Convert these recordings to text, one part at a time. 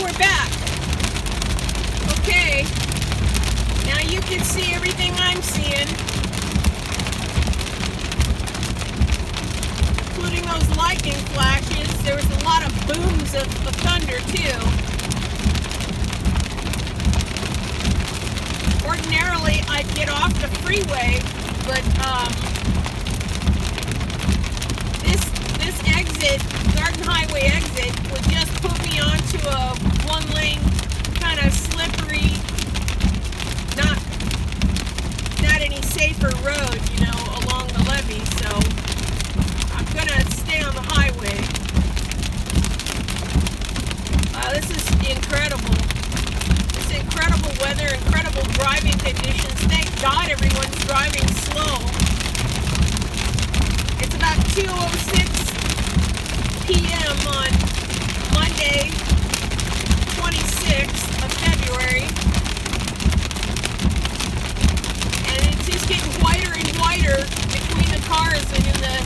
we're back. Okay. Now you can see everything I'm seeing. Including those lightning flashes. There was a lot of booms of thunder too. Ordinarily I'd get off the freeway, but this exit, Garden Highway exit, would just put me onto a one-lane kind of slippery, not any safer road, you know, along the levee. So I'm gonna stay on the highway. This is incredible. This incredible weather, incredible driving conditions. Thank God everyone's driving slow. It's about 2:06 p.m. on Monday, 26th of February. And it's just getting whiter and whiter between the cars and in the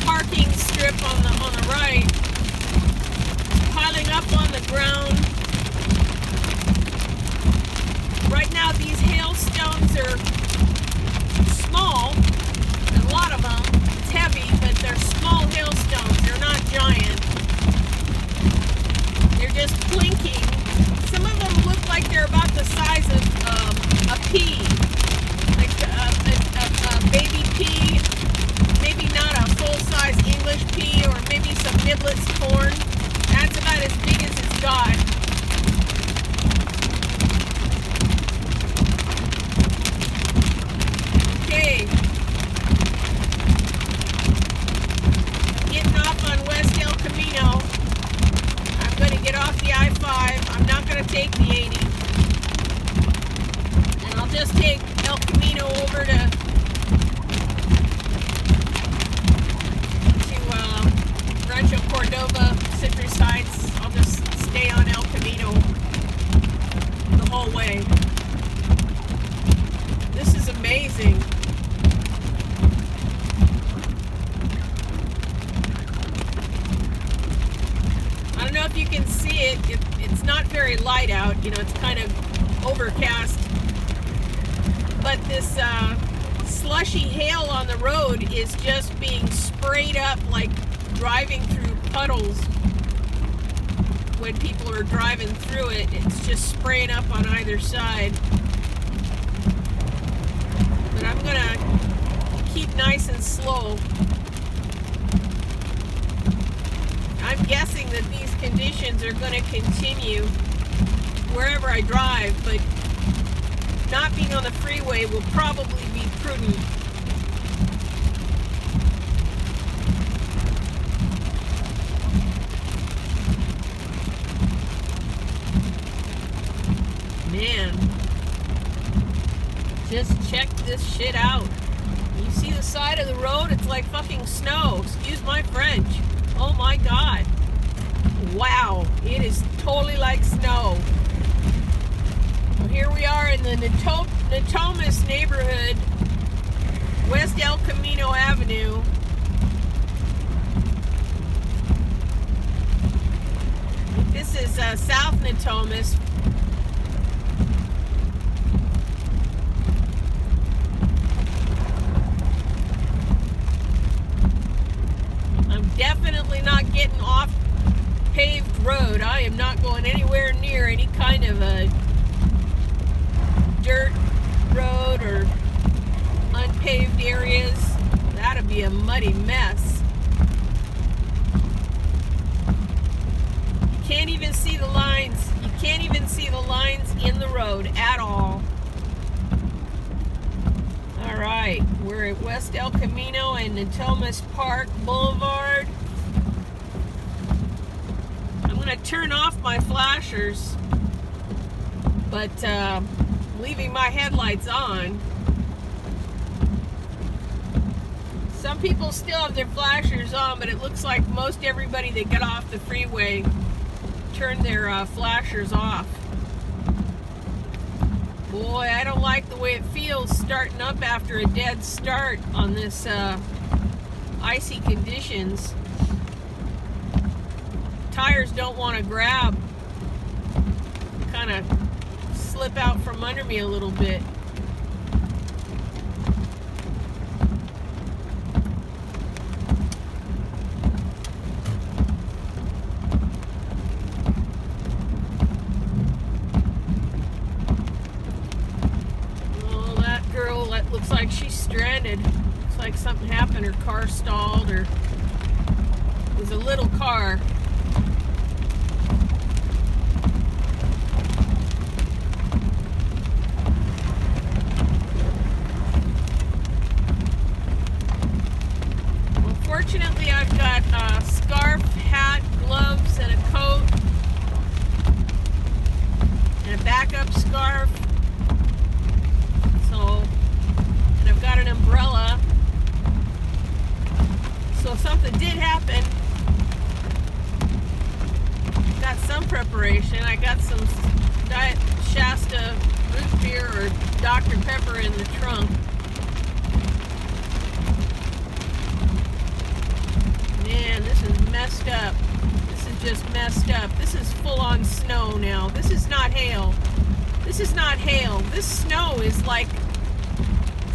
parking strip on the right, piling up on the ground. Right now these hailstones are small, a lot of them. It's heavy, but they're small hailstones. They're not giant. They're just blinking. Some of them look like they're about the size of a pea, like a baby pea. Maybe not a full-size English pea, or maybe some niblets corn. That's about as big as it's got. Okay. Getting off on West El Camino. I'm going to get off the I-5. I'm not going to take the 80. And I'll just take El Camino over to Rancho Cordova, Citrus Heights. I'll just stay on El Camino the whole way. This is amazing. I don't know if you can see it. It's not very light out. You know, it's kind of overcast. But this slushy hail on the road is just being sprayed up like driving through puddles. When people are driving through it, it's just spraying up on either side. But I'm gonna keep nice and slow. I'm guessing that these conditions are going to continue wherever I drive, but not being on the freeway will probably be prudent. Man, just check this shit out. You see the side of the road? It's like fucking snow. Excuse my French. Oh my God. Wow, it is totally like snow. Well, here we are in the Natomas neighborhood, West El Camino Avenue. This is South Natomas. I'm definitely not getting off paved road. I am not going anywhere near any kind of a dirt road or unpaved areas. That'd be a muddy mess. You can't even see the lines. You can't even see the lines in the road at all. All right, we're at West El Camino and Natomas Park Boulevard. I'm going to turn off my flashers, but leaving my headlights on. Some people still have their flashers on, but it looks like most everybody that got off the freeway turned their flashers off. Boy, I don't like the way it feels starting up after a dead start on this icy conditions, tires don't want to grab, kind of slip out from under me a little bit. Oh, that girl, that looks like she's stranded. Looks like something happened. Her car stalled, or it was a little car. Fortunately, I've got a scarf, hat, gloves, and a coat, and a backup scarf. And I've got an umbrella. So if something did happen, got some preparation. I got some Diet Shasta root beer or Dr. Pepper in the trunk. Man, this is messed up. This is just messed up. This is full-on snow now. This is not hail. This is not hail. This snow is like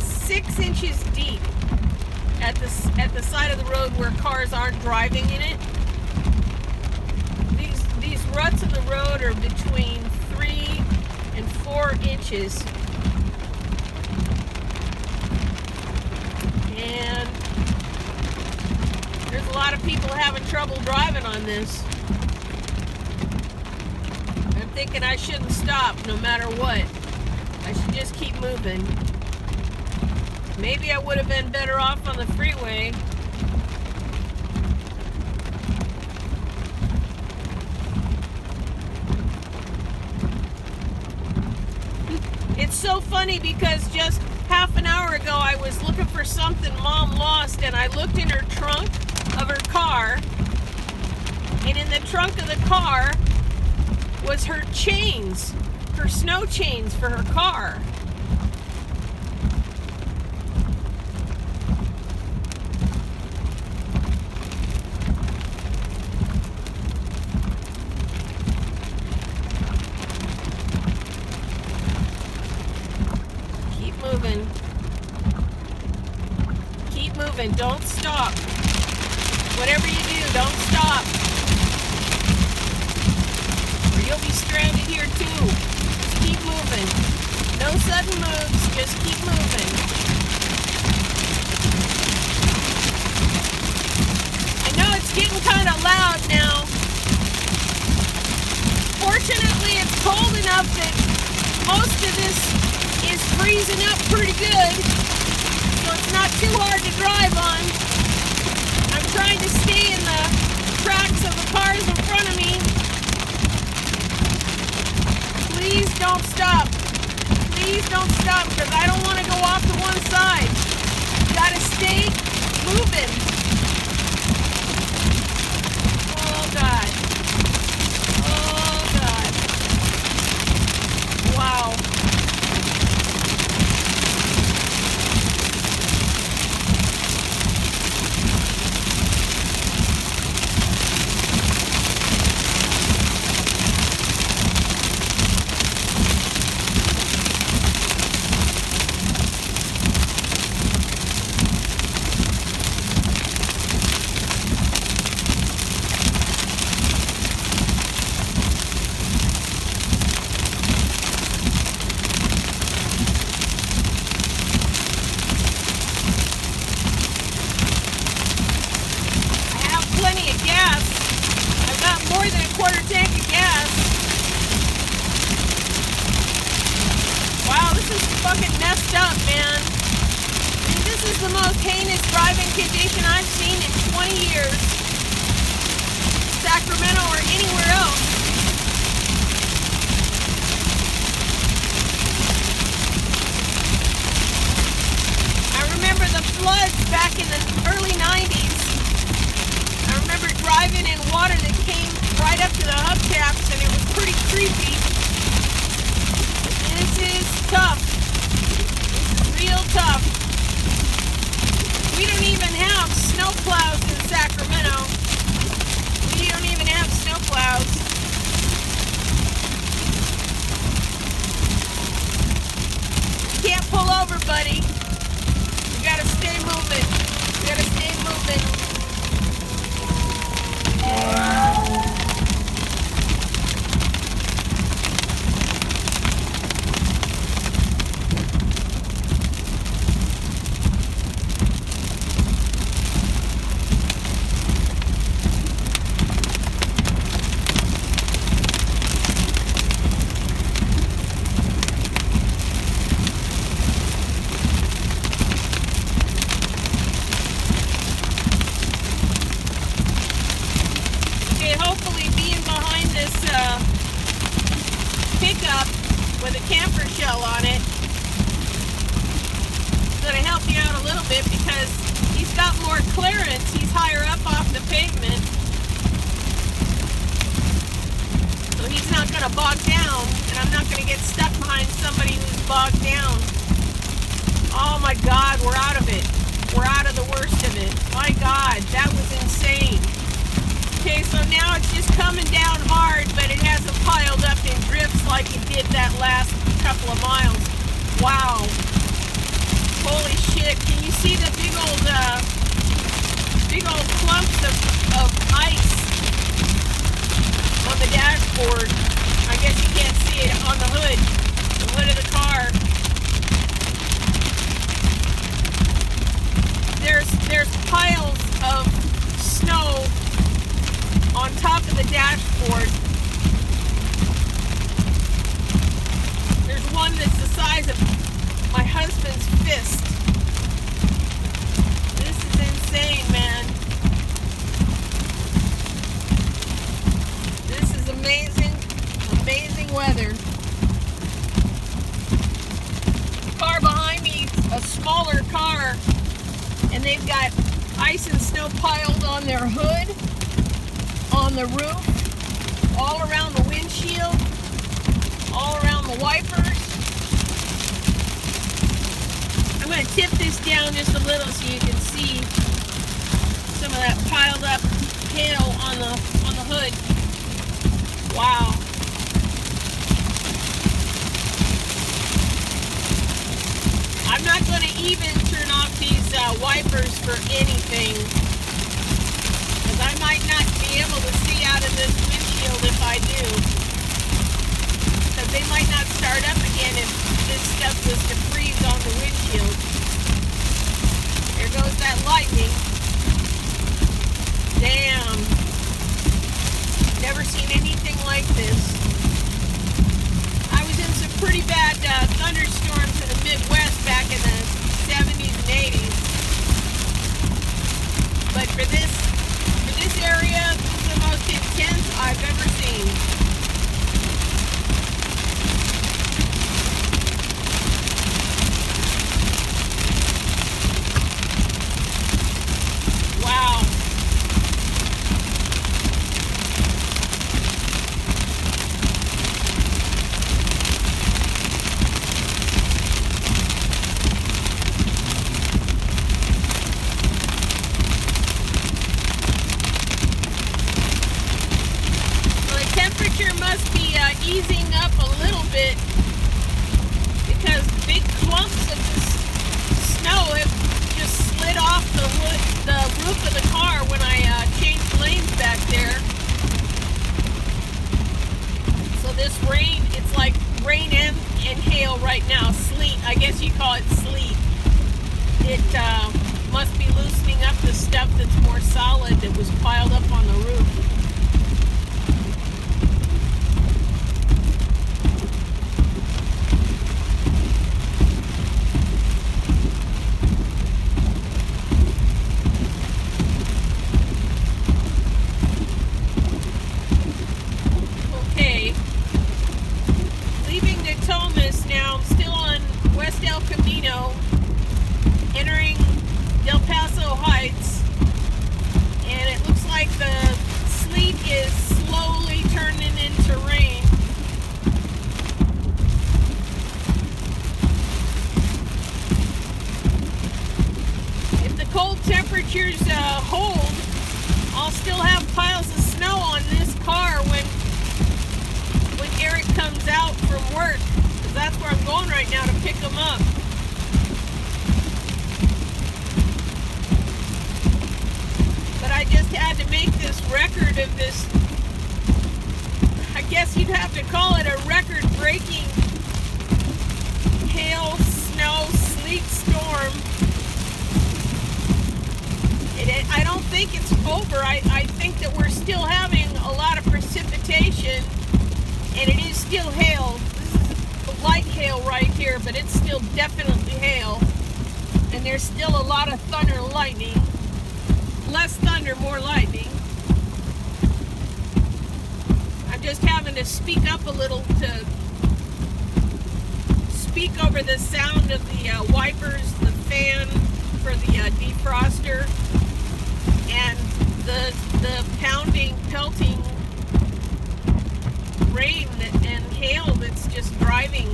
6 inches deep at the side of the road where cars aren't driving in it. These ruts in the road are between 3 and 4 inches. And there's a lot of people having trouble driving on this. I'm thinking I shouldn't stop no matter what. I should just keep moving. Maybe I would have been better off on the freeway. It's so funny because just half an hour ago I was looking for something Mom lost, and I looked in her trunk of her car, and in the trunk of the car was her chains, her snow chains for her car. Keep moving. Keep moving. Don't stop. Whatever you do, don't stop. Or you'll be stranded here too. Just keep moving. No sudden moves, just keep moving. I know it's getting kind of loud now. Fortunately, it's cold enough that most of this is freezing up pretty good, so it's not too hard to drive on. I'm trying to stay in the tracks of the cars in front of me. Please don't stop. Please don't stop, because I don't want to go off to one side. You gotta stay moving. Oh, God. Oh, God. Wow. More than a quarter tank of gas. Wow, this is fucking messed up, man. I mean, this is the most heinous driving condition I've seen in 20 years. Sacramento or anywhere else. I remember the floods back in the early 90s. I remember driving in water that came right up to the hubcaps, and it was pretty creepy. This is tough. This is real tough. We don't even have snow plows in Sacramento. We don't even have snow plows. You can't pull over, buddy. You gotta stay moving. You gotta stay moving. Hopefully being behind this pickup with a camper shell on it is going to help you out a little bit because he's got more clearance. He's higher up off the pavement. So he's not going to bog down, and I'm not going to get stuck behind somebody who's bogged down. Oh my God, we're out of it. We're out of the worst of it. My God, that was insane. Okay, so now it's just coming down hard, but it hasn't piled up in drifts like it did that last couple of miles. Wow. Holy shit. Can you see the big old clumps of ice on the dashboard? I guess you can't see it on the hood of the car. There's piles of snow on top of the dashboard. There's one that's the size of my husband's fist. This is insane, man. This is amazing, amazing weather. The car behind me is a smaller car, and they've got ice and snow piled on their hood, on the roof, all around the windshield, all around the wipers. I'm going to tip this down just a little so you can see some of that piled up hail on the hood. Wow. I'm not going to even turn off these wipers for anything, because I might not be able to see out of this windshield if I do, because they might not start up again if this stuff was to freeze on the windshield. There goes that lightning. Damn. Never seen anything like this. I was in some pretty bad thunderstorms in the Midwest back in the 70s and 80s. But for this area, this is the most intense I've ever seen. Wow. Must be easing up a little bit, because big clumps of this snow have just slid off the roof of the car when I changed lanes back there. So this rain, it's like rain and hail right now. Sleet, I guess you call it sleet. It must be loosening up the stuff that's more solid that was piled up on the roof. Now I'm still on West El Camino, entering Del Paso Heights, and it looks like the sleet is slowly turning into rain. If the cold temperatures hold, I'll still have piles of snow on this car when Eric comes out from work, because that's where I'm going right now to pick him up. But I just had to make this record of this, I guess you'd have to call it a record-breaking hail, snow, sleet storm. I don't think it's over. I think that we're still having a lot of precipitation, and it is still hail. This is light hail right here, but it's still definitely hail. And there's still a lot of thunder and lightning. Less thunder, more lightning. I'm just having to speak up a little to speak over the sound of the wipers, the fan for the defroster, and the pounding, pelting rain and hail that's just driving.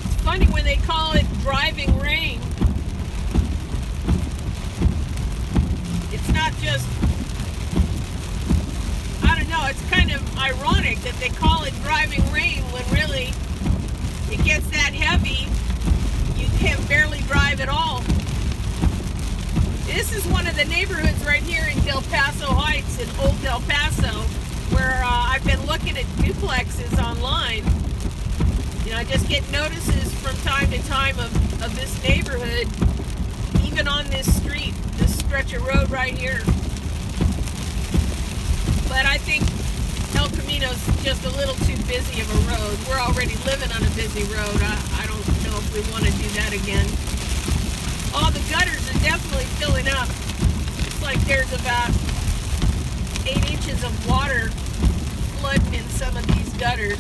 It's funny when they call it driving rain. It's not just, I don't know, it's kind of ironic that they call it driving rain when really it gets that heavy, you can barely drive at all. This is one of the neighborhoods right here in Del Paso Heights, in Old Del Paso, where I've been looking at duplexes online. You know, I just get notices from time to time of this neighborhood, even on this street, this stretch of road right here. But I think El Camino's just a little too busy of a road. We're already living on a busy road. I don't know if we want to do that again. All the gutters are definitely filling up. It's like there's about 8 inches of water flooding in some of these gutters.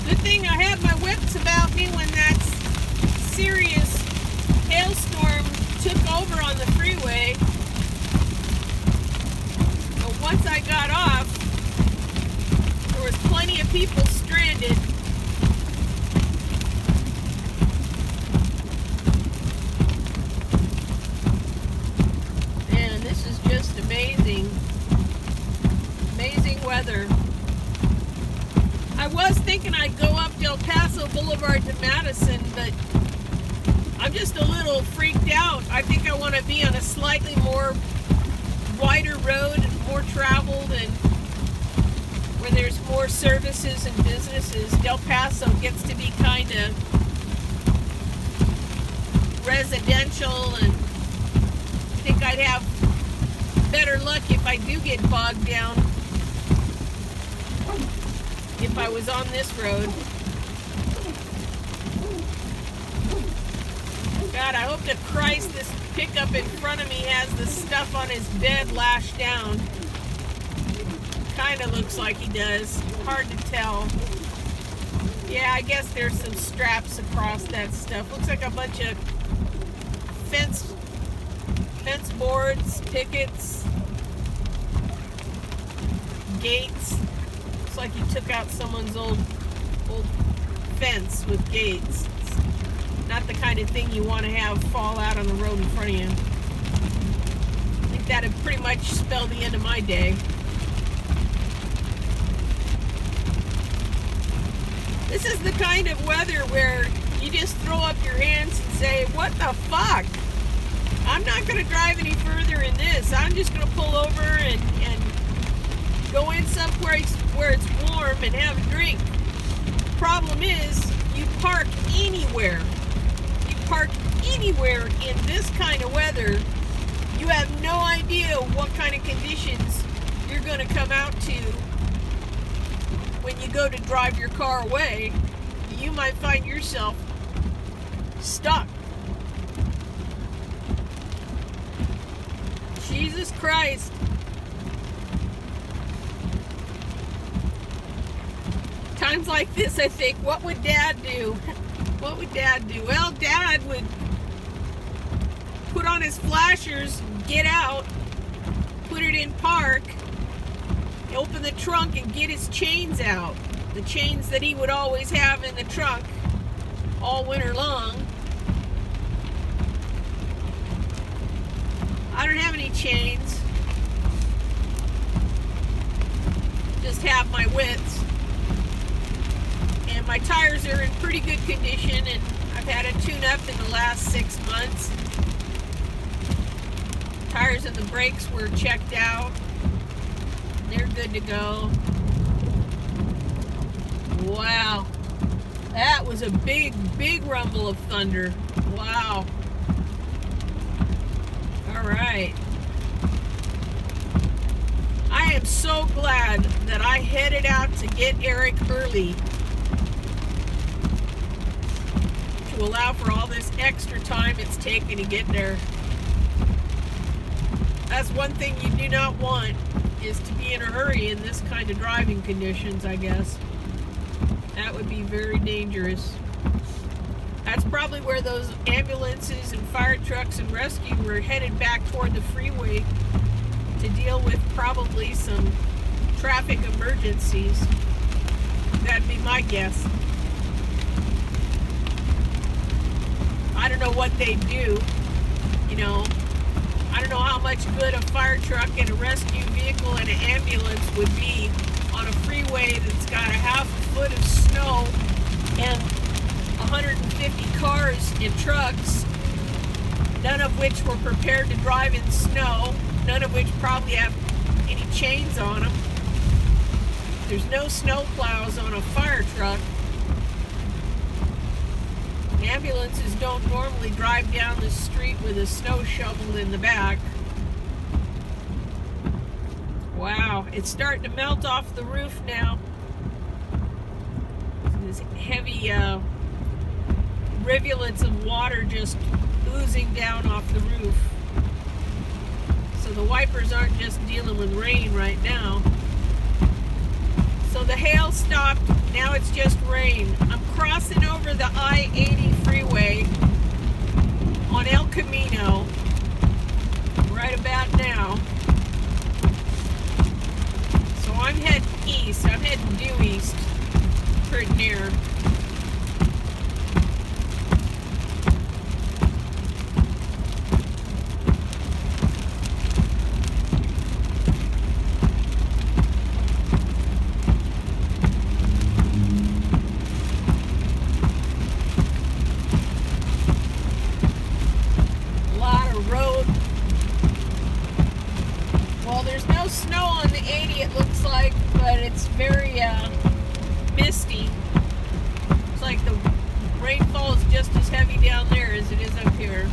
Good thing I had my wits about me when that serious hailstorm took over on the freeway. Once I got off, there was plenty of people stranded. Man, this is just amazing. Amazing weather. I was thinking I'd go up Del Paso Boulevard to Madison, but I'm just a little freaked out. I think I want to be on a slightly more wider road and more traveled, and where there's more services and businesses. Del Paso gets to be kind of residential, and I think I'd have better luck if I do get bogged down if I was on this road. God, I hope to Christ this pickup in front of me has the stuff on his bed lashed down. Kind of looks like he does. Hard to tell. Yeah, I guess there's some straps across that stuff. Looks like a bunch of fence boards, pickets, gates. Looks like he took out someone's old fence with gates. Not the kind of thing you want to have fall out on the road in front of you. I think that'd pretty much spell the end of my day. This is the kind of weather where you just throw up your hands and say, what the fuck? I'm not going to drive any further in this. I'm just going to pull over and go in someplace where it's warm and have a drink. Problem is, you park anywhere. Park anywhere in this kind of weather, you have no idea what kind of conditions you're going to come out to when you go to drive your car away. You might find yourself stuck. Jesus Christ. Times like this, I think, what would Dad do? What would Dad do? Well, Dad would put on his flashers, get out, put it in park, open the trunk and get his chains out. The chains that he would always have in the trunk all winter long. I don't have any chains. Just have my widths. And my tires are in pretty good condition, and I've had a tune-up in the last 6 months. Tires and the brakes were checked out. They're good to go. Wow. That was a big, big rumble of thunder. Wow. All right. I am so glad that I headed out to get Eric early to allow for all this extra time it's taken to get there. That's one thing you do not want, is to be in a hurry in this kind of driving conditions, I guess. That would be very dangerous. That's probably where those ambulances and fire trucks and rescue were headed back toward the freeway to deal with probably some traffic emergencies. That'd be my guess. I don't know what they do, you know. I don't know how much good a fire truck and a rescue vehicle and an ambulance would be on a freeway that's got a half a foot of snow and 150 cars and trucks, none of which were prepared to drive in snow, none of which probably have any chains on them. There's no snow plows on a fire truck. Ambulances don't normally drive down the street with a snow shovel in the back. Wow, it's starting to melt off the roof now. This heavy rivulets of water just oozing down off the roof. So the wipers aren't just dealing with rain right now. So the hail stopped, now it's just rain. I'm crossing over the I-80 freeway on El Camino right about now. So I'm heading east, I'm heading due east, pretty near. Snow on the 80, it looks like, but it's very misty. It's like the rainfall is just as heavy down there as it is up here.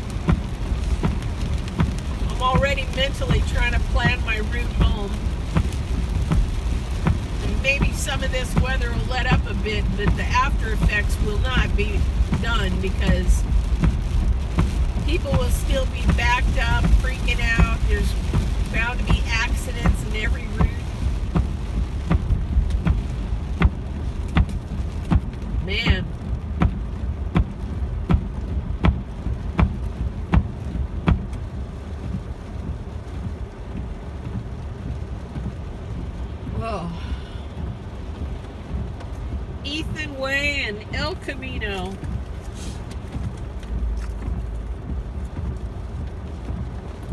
I'm already mentally trying to plan my route home. And maybe some of this weather will let up a bit, but the after effects will not be done because people will still be backed up, freaking out. There's bound to be accidents in every route. Man. Whoa. Ethan Way and El Camino.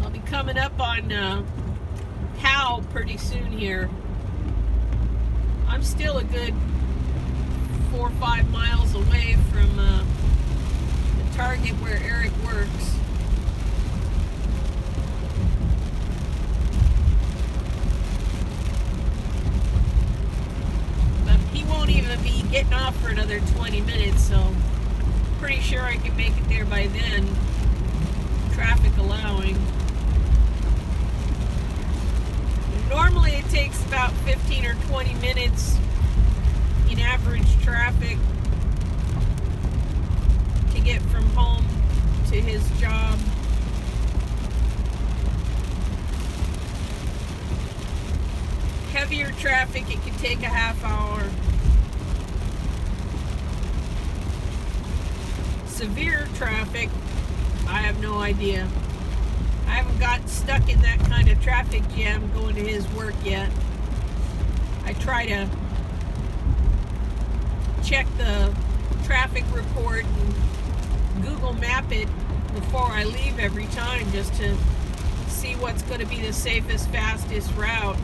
I'll be coming up on Howe pretty soon here. I'm still a good 4 or 5 miles away from the Target where Eric works. But he won't even be getting off for another 20 minutes, so pretty sure I can make it there by then, traffic allowing. Normally it takes about 15 or 20 minutes in average traffic to get from home to his job. Heavier traffic, it can take a half hour. Severe traffic, I have no idea. I haven't gotten stuck in that kind of traffic jam going to his work yet. I try to check the traffic report and Google map it before I leave every time, just to see what's going to be the safest, fastest route.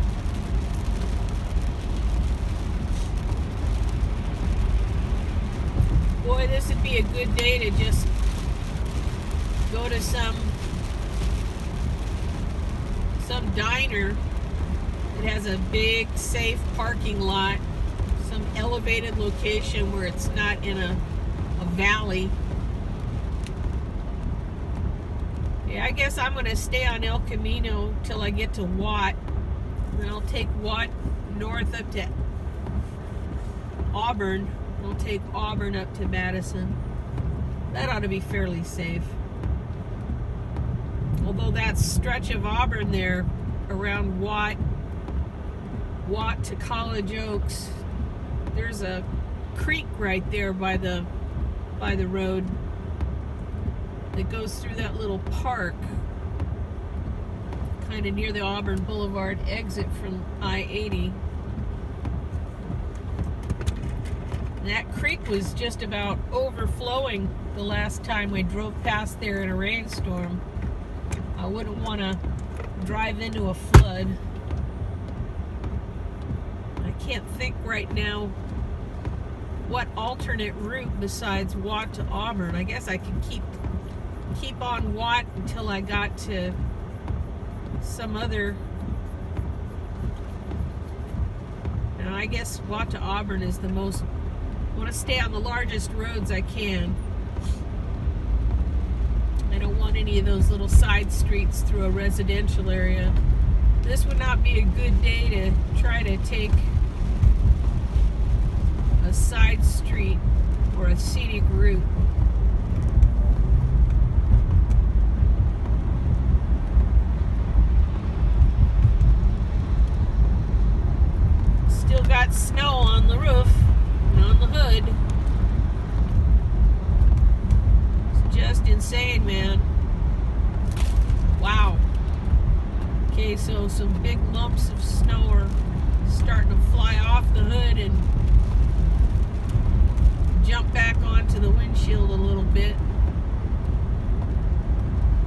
Boy, this would be a good day to just go to some diner that has a big, safe parking lot, some elevated location where it's not in a valley. Yeah, I guess I'm going to stay on El Camino till I get to Watt. Then I'll take Watt north up to Auburn. I'll take Auburn up to Madison. That ought to be fairly safe. Although that stretch of Auburn there around Watt to College Oaks, there's a creek right there by the road that goes through that little park, kind of near the Auburn Boulevard exit from I-80. That creek was just about overflowing the last time we drove past there in a rainstorm. I wouldn't want to drive into a flood. I can't think right now what alternate route besides Watt to Auburn. I guess I could keep on Watt until I got to some other. Now I guess Watt to Auburn is the most. I want to stay on the largest roads I can. I don't want any of those little side streets through a residential area. This would not be a good day to try to take a side street or a scenic route. Still got snow on the roof and on the hood. It's just insane, man. Wow. Okay, so some big lumps of snow are starting to fly off the hood and jump back onto the windshield a little bit.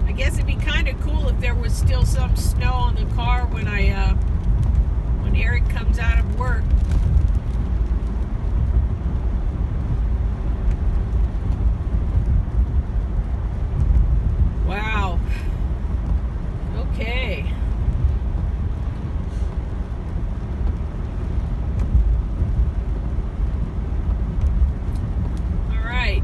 I guess it'd be kind of cool if there was still some snow on the car when Eric comes out of work. Wow. Okay. All right.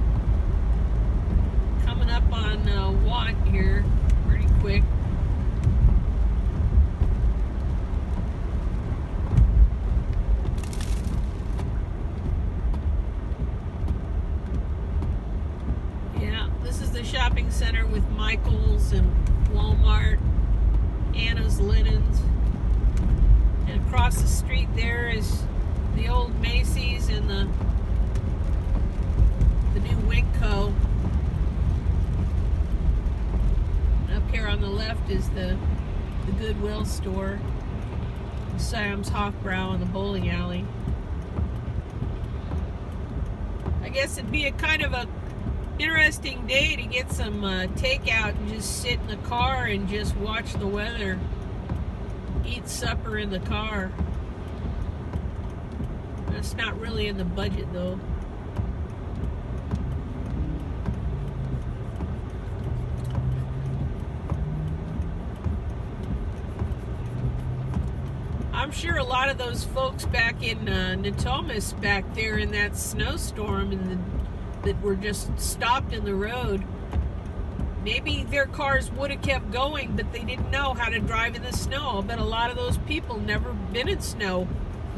Coming up on Watt here pretty quick. This is the shopping center with Michael's and Walmart, Anna's Linens, and across the street there is the old Macy's and the new Winco. And up here on the left is the Goodwill store, Sam's Hofbrau, and the bowling alley. I guess it'd be a kind of a interesting day to get some takeout and just sit in the car and just watch the weather, eat supper in the car. That's not really in the budget though. I'm sure a lot of those folks back in Natomas back there in that snowstorm and that were just stopped in the road, maybe their cars would have kept going, but they didn't know how to drive in the snow. I'll bet a lot of those people never been in snow,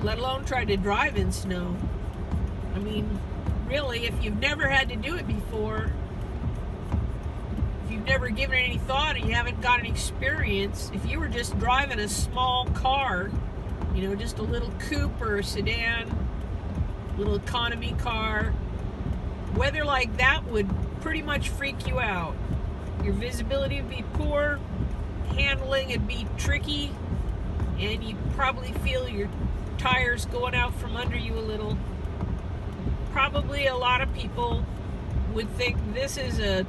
let alone tried to drive in snow. I mean, really, if you've never had to do it before, if you've never given it any thought and you haven't got any experience, if you were just driving a small car, you know, just a little coupe or a sedan, little economy car, weather like that would pretty much freak you out. Your visibility would be poor. handling would be tricky, and you probably feel your tires going out from under you a little. Probably a lot of people would think this is a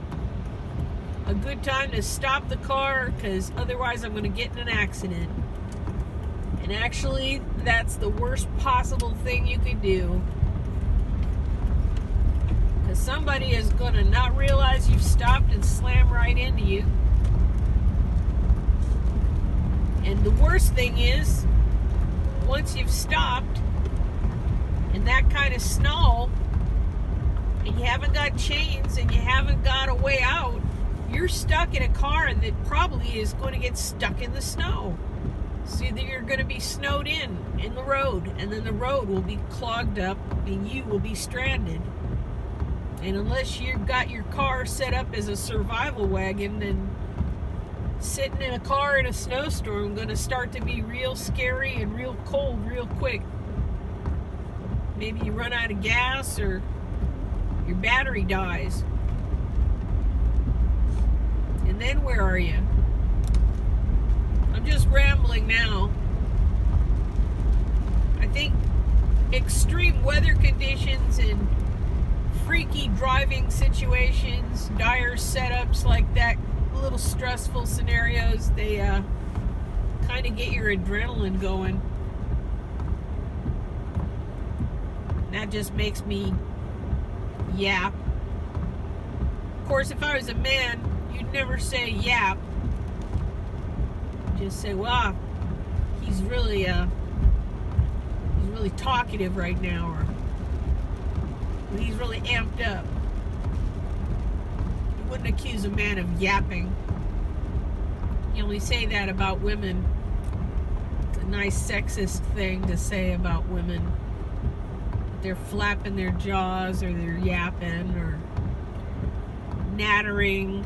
good time to stop the car, because otherwise I'm going to get in an accident. And actually, that's the worst possible thing you could do, because somebody is going to not realize you've stopped and slam right into you. And the worst thing is, once you've stopped in that kind of snow, and you haven't got chains and you haven't got a way out, you're stuck in a car that probably is going to get stuck in the snow. So either you're going to be snowed in the road, and then the road will be clogged up and you will be stranded. And unless you've got your car set up as a survival wagon, then sitting in a car in a snowstorm going to start to be real scary and real cold real quick. Maybe you run out of gas, or your battery dies. And then where are you? I'm just rambling now. I think extreme weather conditions and freaky driving situations, dire setups like that, little stressful scenarios, they kind of get your adrenaline going. That just makes me yap. Of course, if I was a man, you'd never say yap. Just say, "Wow, he's really talkative right now," or "He's really amped up." You wouldn't accuse a man of yapping. You only say that about women. It's a nice sexist thing to say about women. They're flapping their jaws, or they're yapping, or nattering.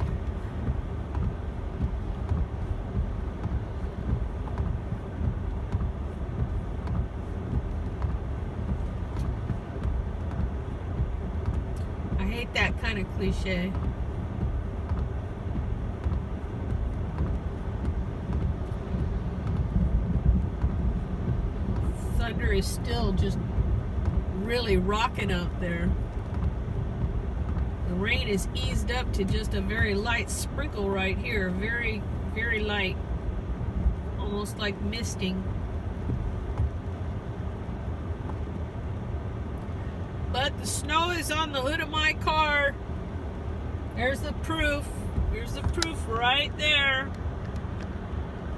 I hate that kind of cliche. Thunder is still just really rocking out there. The rain is eased up to just a very light sprinkle right here. Very, very light. Almost like misting. But the snow is on the hood of my car. There's the proof. There's the proof right there.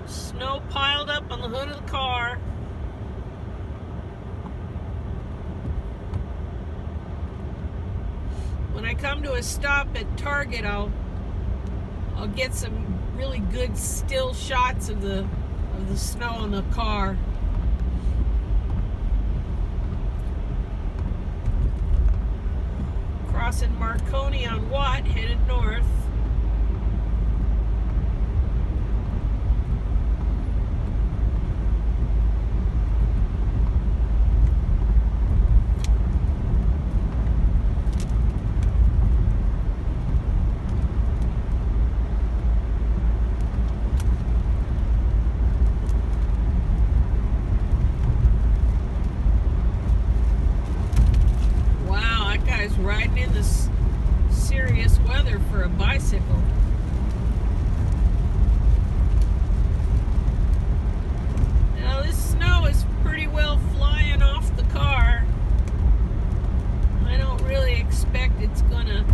Snow piled up on the hood of the car. When I come to a stop at Target, I'll get some really good still shots of the snow on the car. Crossing Marconi on Watt, headed north. Riding in this serious weather for a bicycle. Now this snow is pretty well flying off the car. I don't really expect it's gonna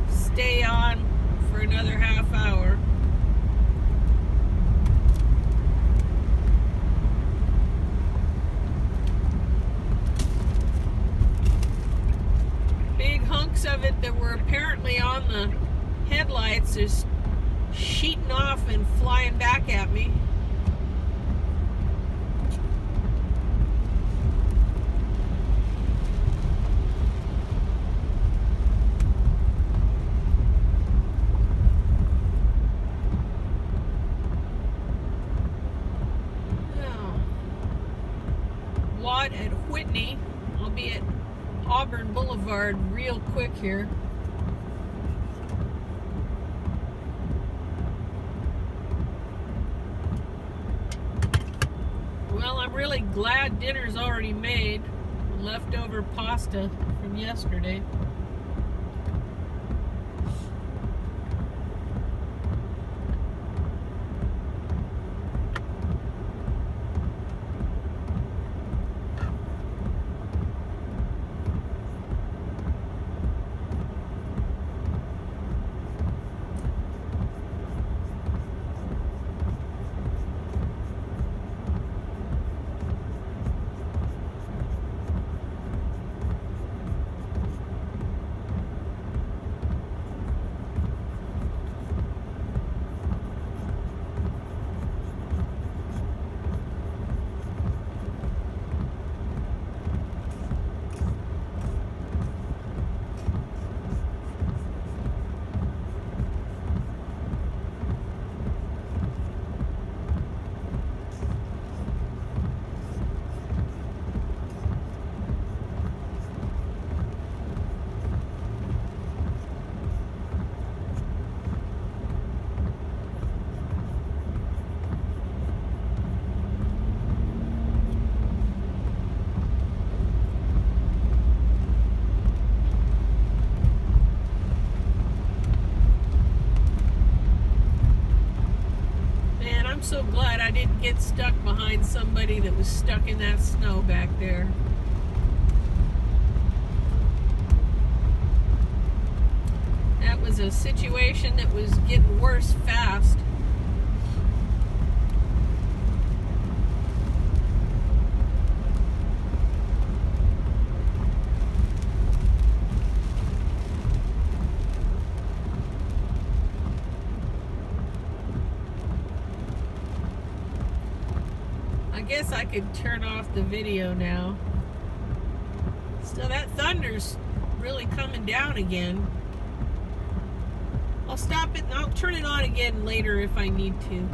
stay on for another half hour. Hunks of it that were apparently on the headlights is sheeting off and flying back at me. Now, Watt at Whitney. I'll be at Auburn Boulevard real quick here. Well, I'm really glad dinner's already made. Leftover pasta from yesterday. I'm so glad I didn't get stuck behind somebody that was stuck in that snow back there. That was a situation that was getting worse fast. I guess I could turn off the video now. Still, that thunder's really coming down again. I'll stop it and I'll turn it on again later if I need to.